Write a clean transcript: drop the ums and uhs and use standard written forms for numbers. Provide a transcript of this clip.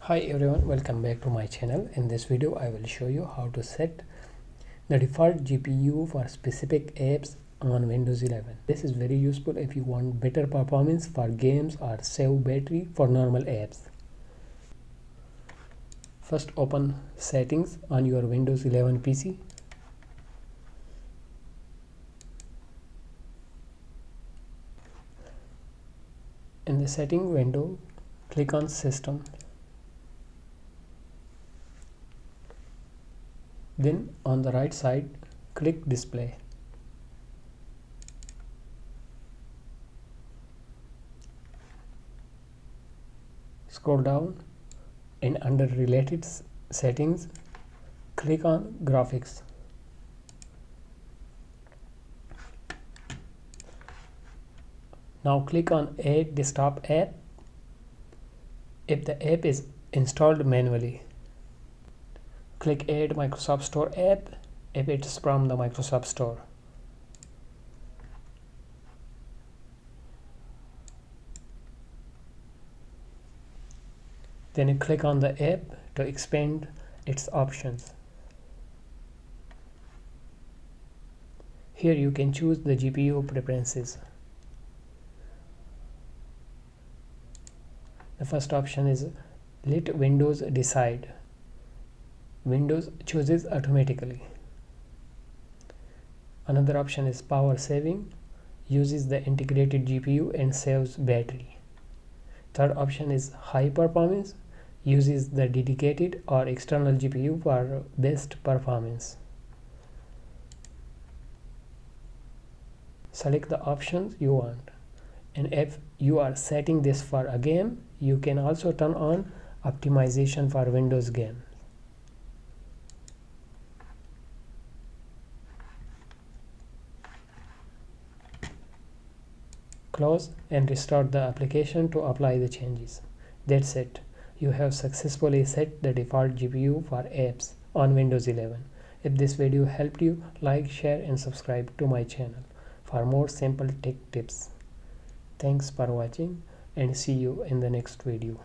Hi everyone, welcome back to my channel. In this video I will show you how to set the default GPU for specific apps on Windows 11. This is very useful if you want better performance for games or save battery for normal apps. First open settings on your Windows 11 PC. In the setting window, click on System. Then on the right side, click Display. Scroll down and under Related Settings, click on Graphics. Now click on Add Desktop App if the app is installed manually. Click Add Microsoft Store app if it is from the Microsoft Store. Then you click on the app to expand its options. Here you can choose the GPU preferences. The first option is Let Windows Decide. Windows chooses automatically. Another option is Power Saving, uses the integrated GPU and saves battery. Third option is High Performance, uses the dedicated or external GPU for best performance. Select the options you want, and if you are setting this for a game, you can also turn on optimization for Windows games. Close and restart the application to apply the changes. That's it. You have successfully set the default GPU for apps on Windows 11. If this video helped you, like, share and subscribe to my channel for more simple tech tips. Thanks for watching and see you in the next video.